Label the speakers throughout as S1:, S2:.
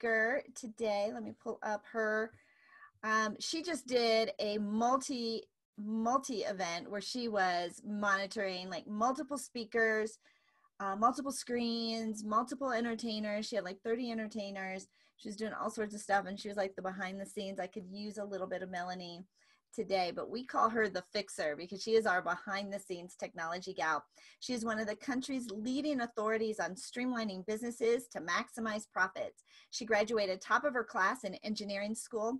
S1: speaker today. Let me pull up her. She just did a multi event where she was monitoring like multiple speakers, multiple screens, multiple entertainers. She had like 30 entertainers. She was doing all sorts of stuff, and she was like the behind the scenes. I could use a little bit of Melanie today, but we call her the fixer because she is our behind the scenes technology gal. She is one of the country's leading authorities on streamlining businesses to maximize profits. She graduated top of her class in engineering school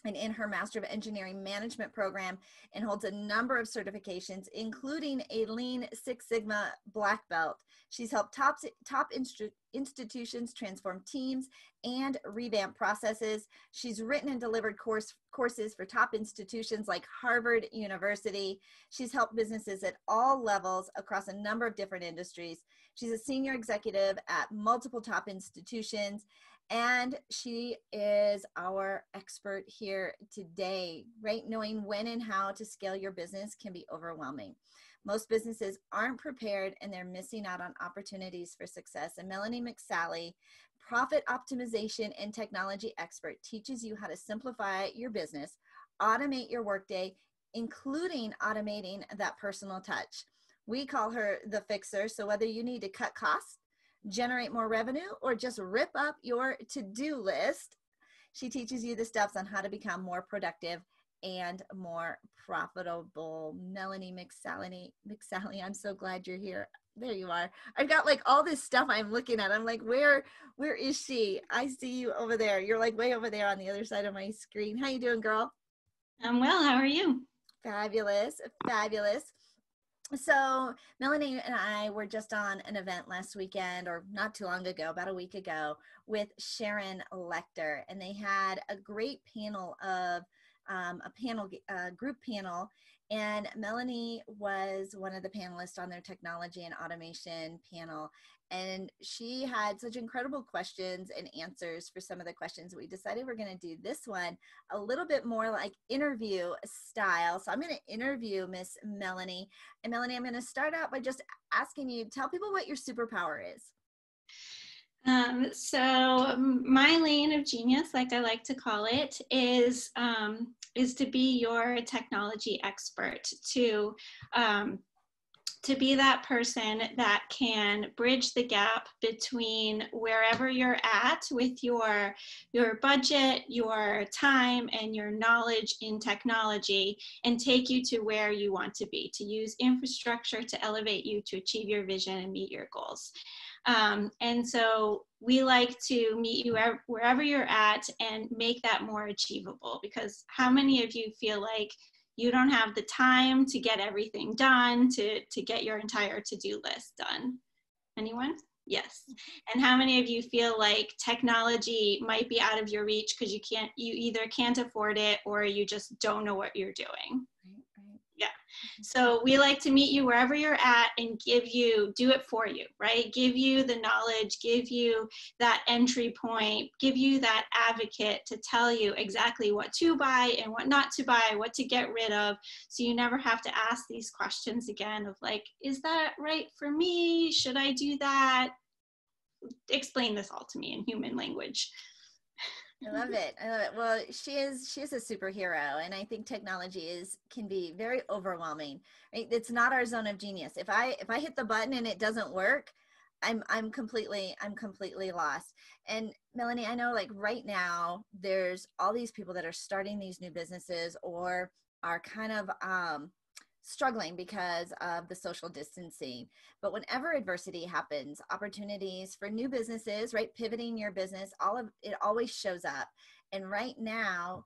S1: and in her Master of Engineering Management program, and holds a number of certifications, including a Lean Six Sigma Black Belt. She's helped top institutions transform teams and revamp processes. She's written and delivered courses for top institutions like Harvard University. She's helped businesses at all levels across a number of different industries. She's a senior executive at multiple top institutions, and she is our expert here today, right? Knowing when and how to scale your business can be overwhelming. Most businesses aren't prepared, and they're missing out on opportunities for success. And Melanie McSally, profit optimization and technology expert, teaches you how to simplify your business, automate your workday, including automating that personal touch. We call her the fixer. So whether you need to cut costs, generate more revenue, or just rip up your to-do list, she teaches you the steps on how to become more productive and more profitable. Melanie McSally, I'm so glad you're here. There you are. I've got like all this stuff I'm looking at. I'm like, where is she? I see you over there. You're like way over there on the other side of my screen. How you doing, girl?
S2: I'm well. How are you?
S1: Fabulous, fabulous. So Melanie and I were just on an event last weekend, or not too long ago, about a week ago, with Sharon Lecter, and they had a great panel of a group panel, and Melanie was one of the panelists on their technology and automation panel, and she had such incredible questions and answers for some of the questions. We decided we're going to do this one a little bit more like interview style. So I'm going to interview Miss Melanie. And Melanie, I'm going to start out by just asking you, tell people what your superpower is.
S2: So my lane of genius, like I like to call it, is to be your technology expert, to be that person that can bridge the gap between wherever you're at with your budget, your time, and your knowledge in technology, and take you to where you want to be, to use infrastructure to elevate you to achieve your vision and meet your goals. And so we like to meet you wherever you're at and make that more achievable, because how many of you feel like you don't have the time to get everything done, to get your entire to-do list done? Anyone? Yes. And how many of you feel like technology might be out of your reach because you either can't afford it or you just don't know what you're doing?
S1: Right.
S2: Yeah. So we like to meet you wherever you're at and do it for you, right? Give you the knowledge, give you that entry point, give you that advocate to tell you exactly what to buy and what not to buy, what to get rid of. So you never have to ask these questions again of like, is that right for me? Should I do that? Explain this all to me in human language.
S1: I love it. I love it. Well, she is a superhero, and I think technology can be very overwhelming. Right? It's not our zone of genius. If I hit the button and it doesn't work, I'm completely lost. And Melanie, I know like right now there's all these people that are starting these new businesses or are kind of struggling because of the social distancing. But whenever adversity happens, opportunities for new businesses, right, pivoting your business, all of it always shows up. And right now,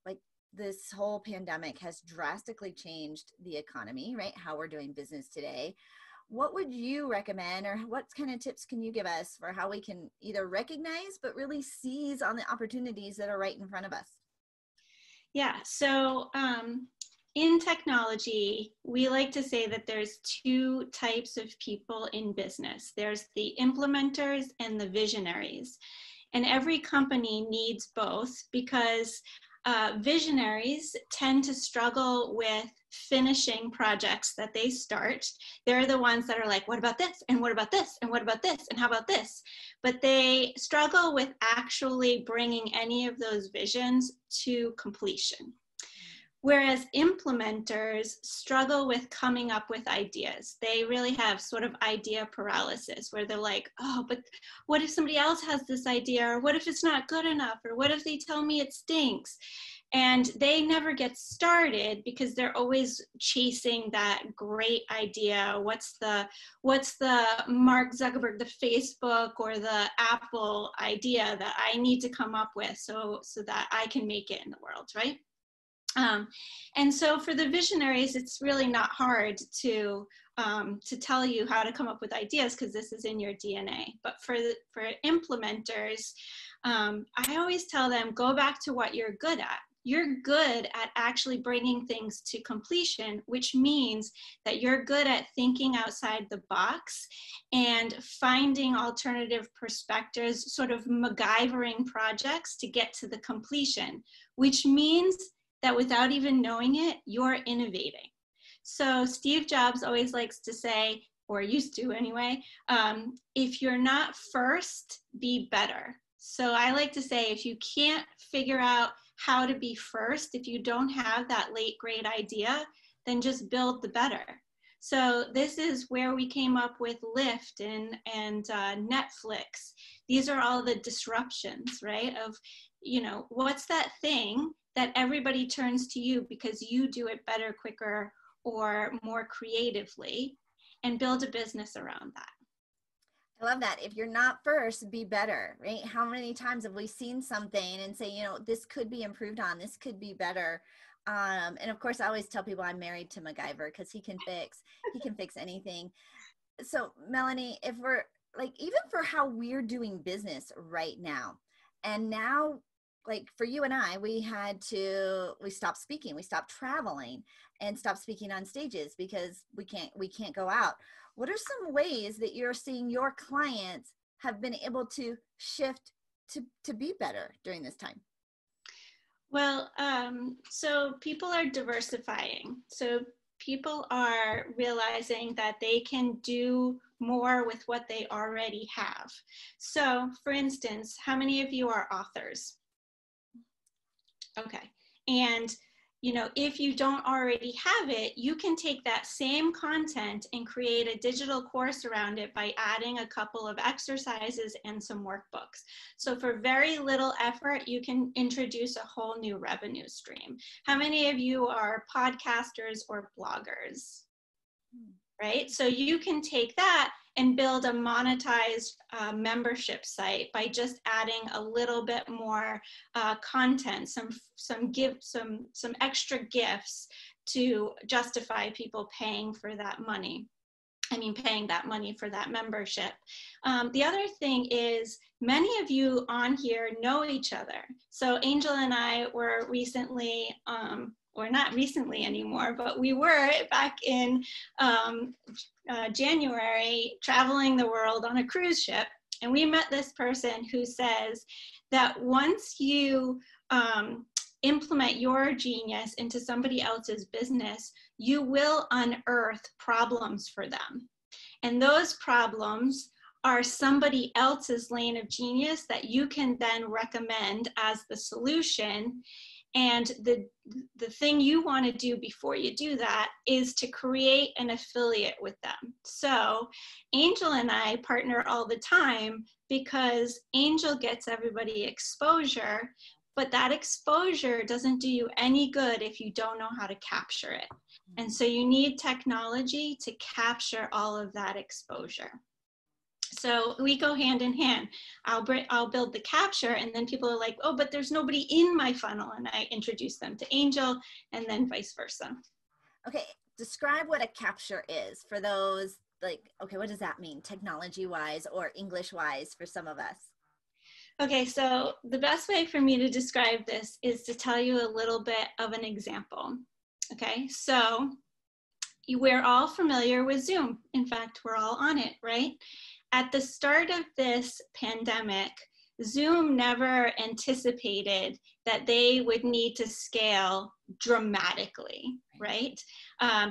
S1: like this whole pandemic has drastically changed the economy, right? How we're doing business today. What would you recommend, or what kind of tips can you give us for how we can either recognize but really seize on the opportunities that are right in front of us?
S2: Yeah, so in technology, we like to say that there's two types of people in business. There's the implementers and the visionaries. And every company needs both, because Visionaries tend to struggle with finishing projects that they start. They're the ones that are like, what about this? And what about this? And what about this? And how about this? But they struggle with actually bringing any of those visions to completion. Whereas implementers struggle with coming up with ideas. They really have sort of idea paralysis where they're like, oh, but what if somebody else has this idea? Or what if it's not good enough? Or what if they tell me it stinks? And they never get started because they're always chasing that great idea. What's the Mark Zuckerberg, the Facebook or the Apple idea that I need to come up with so that I can make it in the world, right? And so for the visionaries, it's really not hard to tell you how to come up with ideas because this is in your DNA. But for implementers, I always tell them, go back to what you're good at. You're good at actually bringing things to completion, which means that you're good at thinking outside the box and finding alternative perspectives, sort of MacGyvering projects to get to the completion, which means that without even knowing it, you're innovating. So Steve Jobs always likes to say, or used to anyway, if you're not first, be better. So I like to say, if you can't figure out how to be first, if you don't have that late great idea, then just build the better. So this is where we came up with Lyft and Netflix. These are all the disruptions, right? Of, you know, what's that thing that everybody turns to you because you do it better, quicker, or more creatively, and build a business around that.
S1: I love that. If you're not first, be better, right? How many times have we seen something and say, you know, this could be improved on, this could be better. And of course, I always tell people I'm married to MacGyver because he can fix anything. So Melanie, if we're like, even for how we're doing business right now, and now, like for you and I, we stopped speaking, we stopped traveling and stopped speaking on stages because we can't go out. What are some ways that you're seeing your clients have been able to shift to be better during this time?
S2: Well, so people are diversifying. So people are realizing that they can do more with what they already have. So for instance, how many of you are authors? Okay. And, you know, if you don't already have it, you can take that same content and create a digital course around it by adding a couple of exercises and some workbooks. So for very little effort, you can introduce a whole new revenue stream. How many of you are podcasters or bloggers? Right? So you can take that and build a monetized membership site by just adding a little bit more content, some extra gifts to justify people paying for that money. Paying that money for that membership. The other thing is, many of you on here know each other. So Angel and I were recently, or not recently anymore, but we were back in January traveling the world on a cruise ship. And we met this person who says that once you implement your genius into somebody else's business, you will unearth problems for them. And those problems are somebody else's lane of genius that you can then recommend as the solution. And the thing you want to do before you do that is to create an affiliate with them. So Angel and I partner all the time because Angel gets everybody exposure, but that exposure doesn't do you any good if you don't know how to capture it. And so you need technology to capture all of that exposure. So we go hand in hand. I'll build the capture, and then people are like, oh, but there's nobody in my funnel. And I introduce them to Angel, and then vice versa.
S1: Okay, describe what a capture is for those, like, okay, what does that mean technology-wise or English-wise for some of us?
S2: Okay, so the best way for me to describe this is to tell you a little bit of an example. Okay, so we're all familiar with Zoom. In fact, we're all on it, right? At the start of this pandemic, Zoom never anticipated that they would need to scale dramatically, right?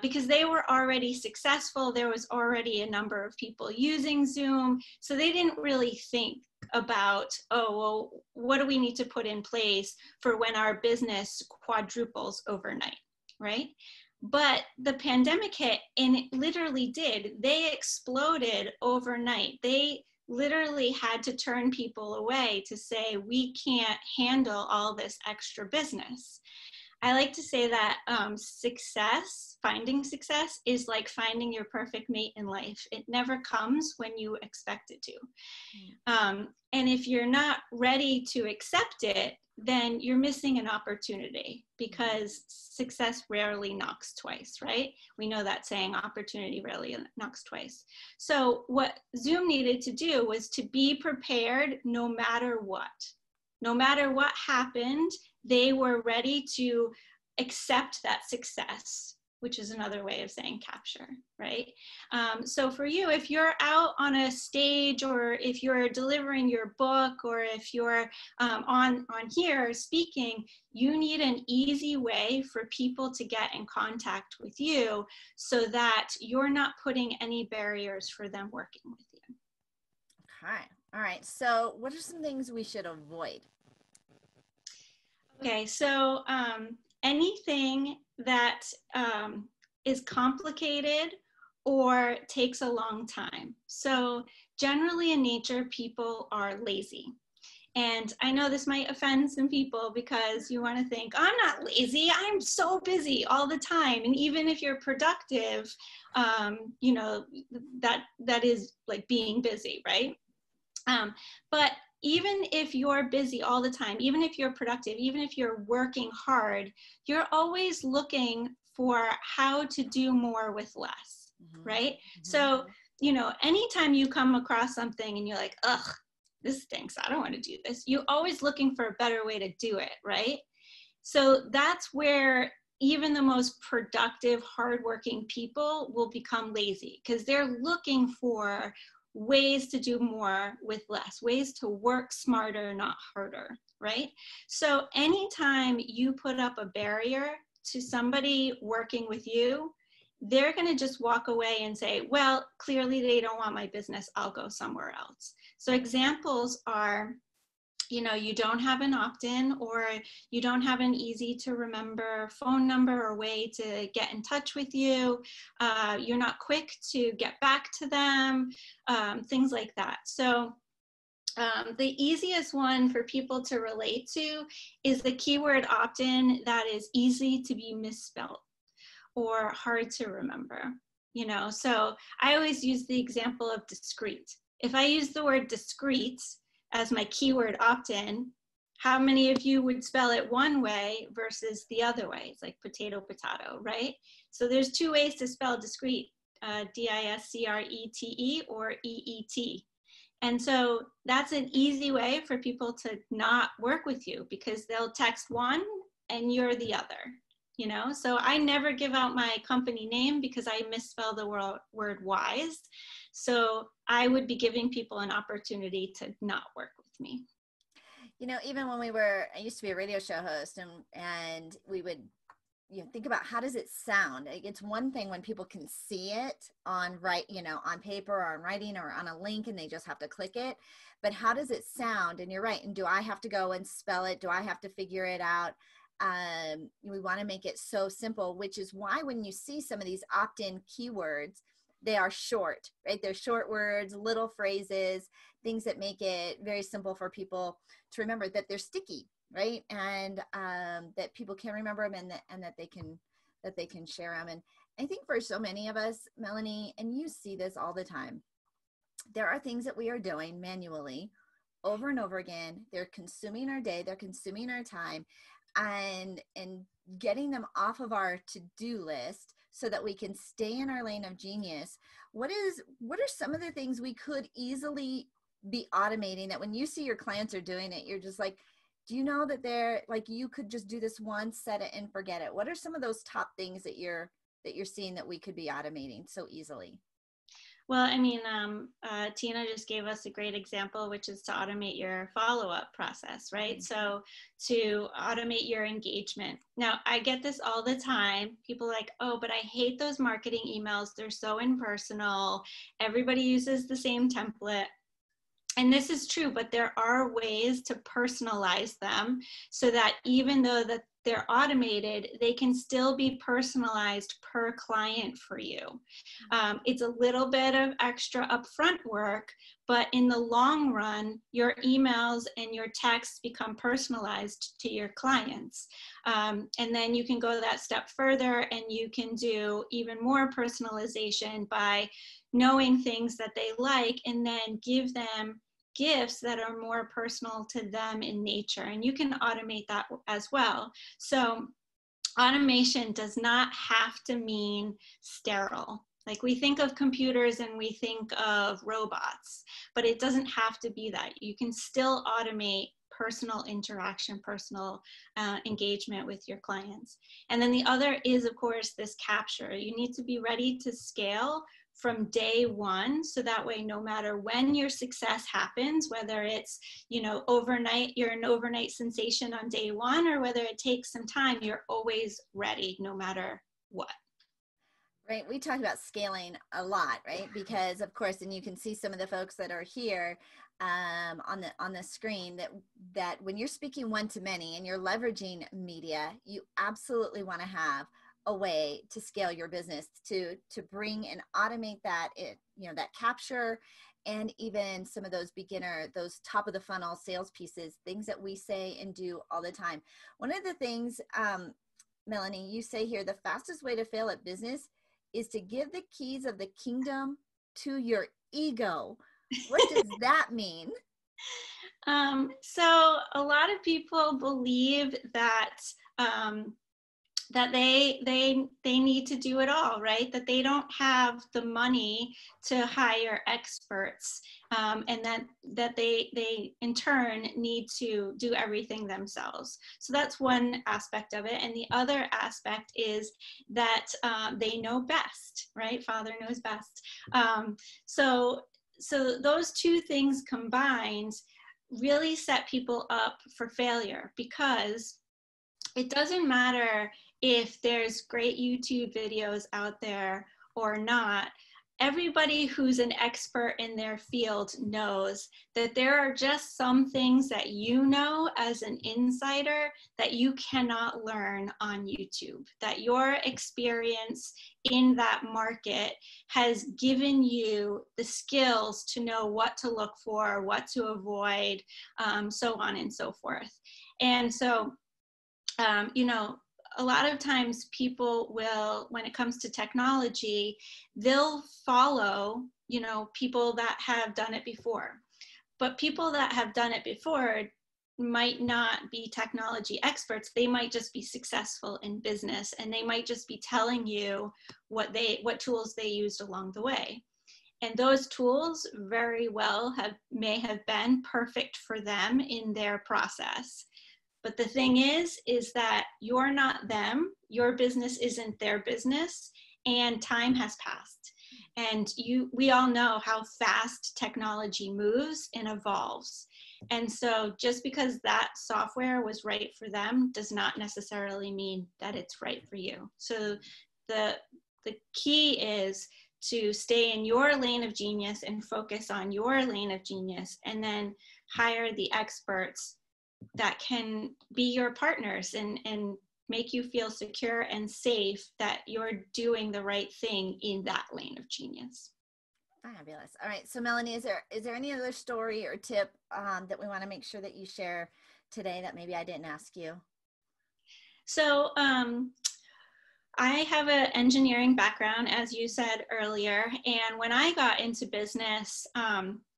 S2: Because they were already successful. There was already a number of people using Zoom. So they didn't really think about, oh, well, what do we need to put in place for when our business quadruples overnight, right? But the pandemic hit, and it literally did. They exploded overnight. They literally had to turn people away to say, we can't handle all this extra business. I like to say that finding success is like finding your perfect mate in life. It never comes when you expect it to. And if you're not ready to accept it, then you're missing an opportunity, because success rarely knocks twice, right? We know that saying, opportunity rarely knocks twice. So what Zoom needed to do was to be prepared no matter what. No matter what happened, they were ready to accept that success, which is another way of saying capture, right? So for you, if you're out on a stage, or if you're delivering your book, or if you're on here speaking, you need an easy way for people to get in contact with you so that you're not putting any barriers for them working with you.
S1: Okay. All right. So what are some things we should avoid?
S2: Okay. So anything that is complicated or takes a long time. So generally in nature, people are lazy. And I know this might offend some people, because you want to think, I'm not lazy, I'm so busy all the time. And even if you're productive, you know, that is like being busy, right? But even if you're busy all the time, even if you're productive, even if you're working hard, you're always looking for how to do more with less, right? So, you know, anytime you come across something and you're like, ugh, this stinks, I don't want to do this, you're always looking for a better way to do it, right? So that's where even the most productive, hardworking people will become lazy, because they're looking for ways to do more with less, ways to work smarter, not harder, right? So anytime you put up a barrier to somebody working with you, they're going to just walk away and say, well, clearly they don't want my business, I'll go somewhere else. So examples are, you know, you don't have an opt-in, or you don't have an easy to remember phone number or way to get in touch with you. You're not quick to get back to them, things like that. So the easiest one for people to relate to is the keyword opt-in that is easy to be misspelled or hard to remember. You know, so I always use the example of discreet. If I use the word discreet as my keyword opt-in, how many of you would spell it one way versus the other way? It's like potato, potato, right? So there's two ways to spell discreet, D-I-S-C-R-E-T-E or E-E-T. And so that's an easy way for people to not work with you, because they'll text one and you're the other, you know? So I never give out my company name because I misspell the word wise. So I would be giving people an opportunity to not work with me.
S1: You know, even when I used to be a radio show host, and we would, you know, think about how does it sound? It's one thing when people can see it on on paper or on writing or on a link and they just have to click it, but how does it sound? And you're right. And do I have to go and spell it? Do I have to figure it out? We want to make it so simple, which is why when you see some of these opt-in keywords, they are short, right? They're short words, little phrases, things that make it very simple for people to remember, that they're sticky, right? And that people can remember them, and that they can share them. And I think for so many of us, Melanie, and you see this all the time, there are things that we are doing manually over and over again. They're consuming our day, they're consuming our time, and getting them off of our to-do list so that we can stay in our lane of genius. What are some of the things we could easily be automating that when you see your clients are doing it, you're just like, do you know that they're like, you could just do this once, set it and forget it? What are some of those top things that you're seeing that we could be automating so easily?
S2: Well, I mean, Tina just gave us a great example, which is to automate your follow-up process, right? So to automate your engagement. Now, I get this all the time. People are like, oh, but I hate those marketing emails. They're so impersonal. Everybody uses the same template. And this is true, but there are ways to personalize them so that even though that they're automated, they can still be personalized per client for you. It's a little bit of extra upfront work, but in the long run, your emails and your texts become personalized to your clients. And then you can go that step further and you can do even more personalization by knowing things that they like and then give them gifts that are more personal to them in nature. And you can automate that as well. So automation does not have to mean sterile. Like we think of computers and we think of robots, but it doesn't have to be that. You can still automate personal interaction, personal engagement with your clients. And then the other is, of course, this capture. You need to be ready to scale from day one, so that way no matter when your success happens, whether it's, you know, overnight, you're an overnight sensation on day one, or whether it takes some time, you're always ready no matter what.
S1: Right. We talk about scaling a lot, right? Because of course, and you can see some of the folks that are here on the screen that when you're speaking one to many and you're leveraging media, you absolutely want to have a way to scale your business to bring and automate that, that capture, and even some of those those top of the funnel sales pieces, things that we say and do all the time. One of the things, Melanie, you say here, the fastest way to fail at business is to give the keys of the kingdom to your ego. What does that mean?
S2: So a lot of people believe that that they need to do it all, right? That they don't have the money to hire experts, and that they in turn need to do everything themselves. So that's one aspect of it. And the other aspect is that they know best, right? Father knows best. So those two things combined really set people up for failure, because it doesn't matter if there's great YouTube videos out there or not. Everybody who's an expert in their field knows that there are just some things that you know as an insider that you cannot learn on YouTube, that your experience in that market has given you the skills to know what to look for, what to avoid, so on and so forth. And so, a lot of times people will, when it comes to technology, they'll follow, people that have done it before. But people that have done it before might not be technology experts. They might just be successful in business, and they might just be telling you what tools they used along the way. And those tools very well may have been perfect for them in their process. But the thing is that you're not them, your business isn't their business, and time has passed. And we all know how fast technology moves and evolves. And so just because that software was right for them does not necessarily mean that it's right for you. So the key is to stay in your lane of genius and focus on your lane of genius, and then hire the experts that can be your partners and make you feel secure and safe that you're doing the right thing in that lane of genius.
S1: Fabulous. All right. So Melanie, is there any other story or tip that we want to make sure that you share today that maybe I didn't ask you?
S2: So I have an engineering background, as you said earlier. And when I got into business,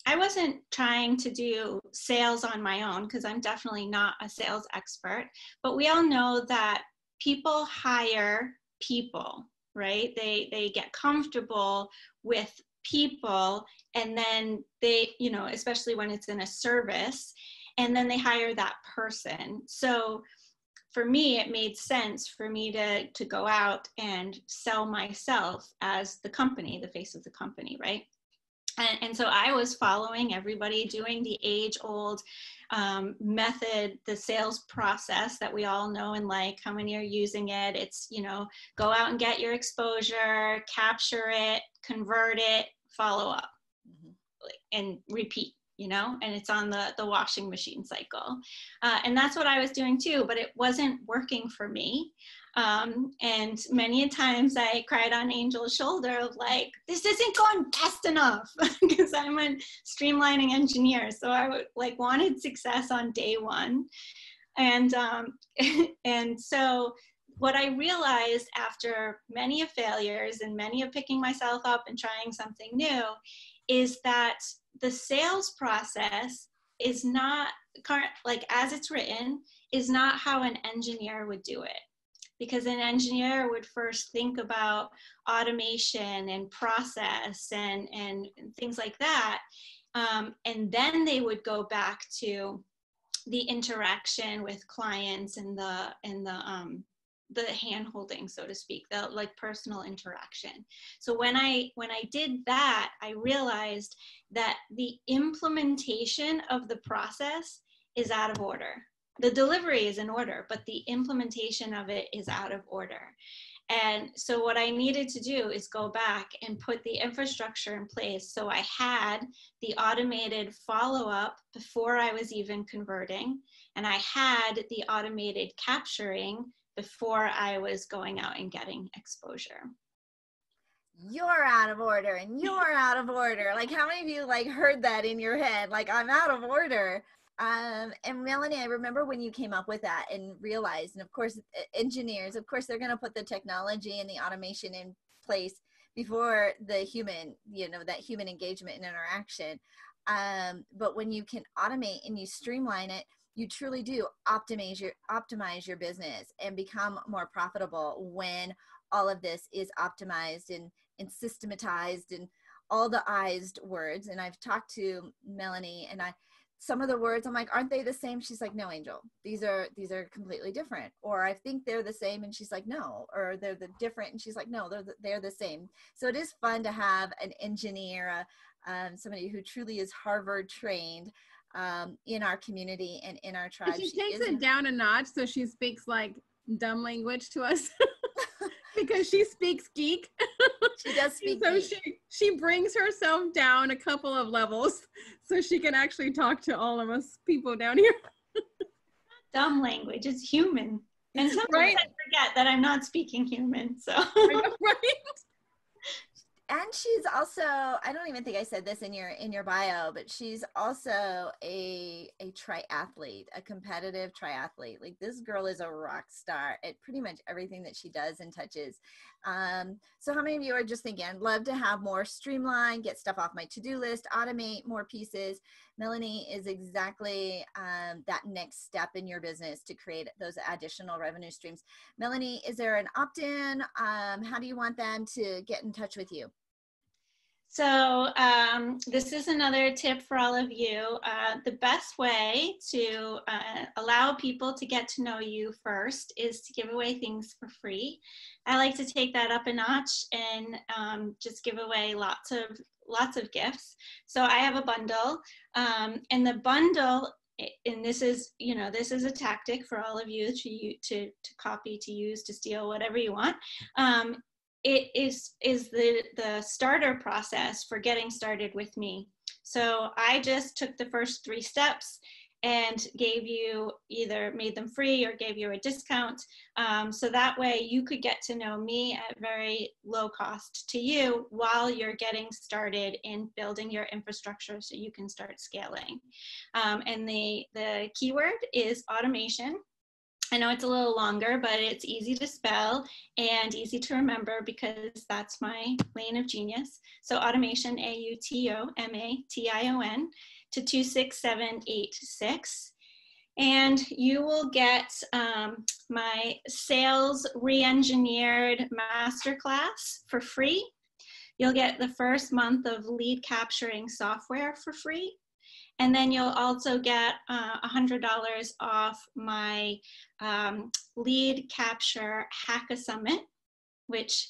S2: I wasn't trying to do sales on my own, because I'm definitely not a sales expert. But we all know that people hire people, right? They get comfortable with people, and then they, especially when it's in a service, and then they hire that person. So for me, it made sense for me to go out and sell myself as the company, the face of the company, right? And so I was following everybody, doing the age-old method, the sales process that we all know and like. How many are using it? It's, go out and get your exposure, capture it, convert it, follow up, and repeat. And it's on the washing machine cycle. And that's what I was doing too, but it wasn't working for me. And many a times I cried on Angel's shoulder of like, this isn't going fast enough, because I'm a streamlining engineer. So I wanted success on day one. And, and so what I realized after many of failures and many of picking myself up and trying something new is that the sales process is not as it's written, is not how an engineer would do it. Because an engineer would first think about automation and process and things like that. And then they would go back to the interaction with clients and the hand-holding, so to speak, the personal interaction. So when I did that, I realized that the implementation of the process is out of order. The delivery is in order, but the implementation of it is out of order. And so what I needed to do is go back and put the infrastructure in place. So I had the automated follow-up before I was even converting, and I had the automated capturing before I was going out and getting exposure.
S1: You're out of order and you're out of order. Like, how many of you heard that in your head? Like, I'm out of order. And Melanie, I remember when you came up with that and realized, and of course, engineers, of course, they're going to put the technology and the automation in place before the human, that human engagement and interaction. But when you can automate and you streamline it, you truly do optimize your business and become more profitable when all of this is optimized and systematized and all the ized words. And I've talked to Melanie, and some of the words, I'm like, aren't they the same? She's like, no, Angel, these are completely different. Or I think they're the same. And she's like, no, or they're different. And she's like, no, they're the same. So it is fun to have an engineer, somebody who truly is Harvard trained, in our community and in our tribe.
S3: She takes it down a notch, so she speaks like dumb language to us. Because she speaks geek.
S1: She does speak
S3: so
S1: geek.
S3: She brings herself down a couple of levels so she can actually talk to all of us people down here.
S2: Dumb language, it's human. And sometimes I forget that I'm not speaking human, so. Right.
S1: And she's also, I don't even think I said this in your bio, but she's also a triathlete, a competitive triathlete. Like, this girl is a rock star at pretty much everything that she does and touches. So how many of you are just thinking, I'd love to have more streamline, get stuff off my to-do list, automate more pieces? Melanie is exactly that next step in your business to create those additional revenue streams. Melanie, is there an opt-in? How do you want them to get in touch with you?
S2: So this is another tip for all of you. The best way to allow people to get to know you first is to give away things for free. I like to take that up a notch and just give away lots of gifts. So I have a bundle, and the bundle, and this is a tactic for all of you to copy, to use, to steal, whatever you want. It is the starter process for getting started with me. So I just took the first 3 steps and gave you, either made them free or gave you a discount. So that way you could get to know me at very low cost to you while you're getting started in building your infrastructure so you can start scaling. And the keyword is automation. I know it's a little longer, but it's easy to spell and easy to remember because that's my lane of genius. So automation, AUTOMATION, to 26786. And you will get my sales re-engineered masterclass for free. You'll get the first month of lead capturing software for free. And then you'll also get $100 off my lead capture Hack-a Summit, which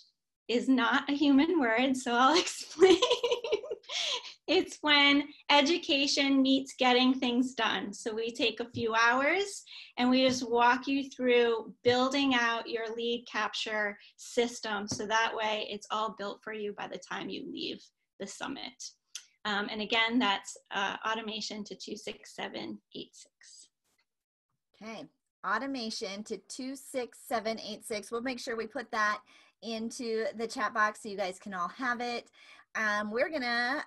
S2: is not a human word, so I'll explain. It's when education meets getting things done. So we take a few hours and we just walk you through building out your lead capture system. So that way it's all built for you by the time you leave the summit. And again, that's automation to 26786.
S1: Okay, automation to 26786. We'll make sure we put that into the chat box so you guys can all have it. We're gonna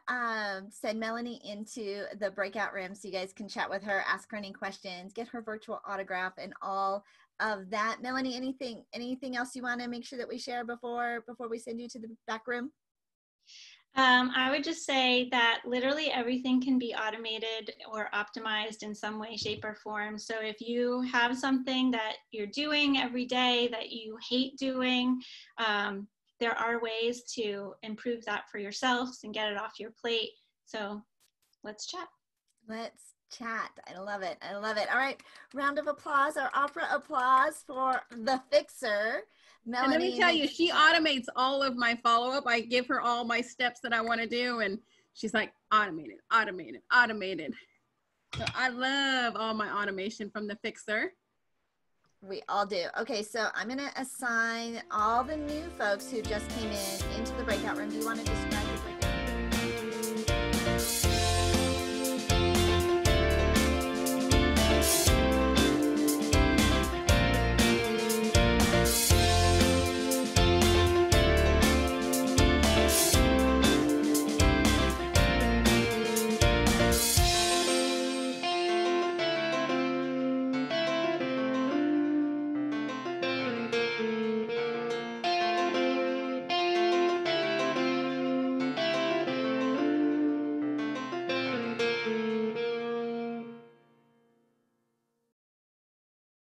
S1: send Melanie into the breakout room so you guys can chat with her, ask her any questions, get her virtual autograph and all of that. Melanie, anything else you want to make sure that we share before we send you to the back room?
S2: I would just say that literally everything can be automated or optimized in some way, shape, or form. So if you have something that you're doing every day that you hate doing, there are ways to improve that for yourselves and get it off your plate. So let's chat.
S1: Let's chat. I love it. I love it. All right. Round of applause or opera applause for the fixer. Melanie.
S3: And let me tell you, she automates all of my follow-up. I give her all my steps that I want to do, and she's like, automated, automated, automated. So I love all my automation from the fixer.
S1: We all do. Okay, so I'm going to assign all the new folks who just came into the breakout room. Do you want to describe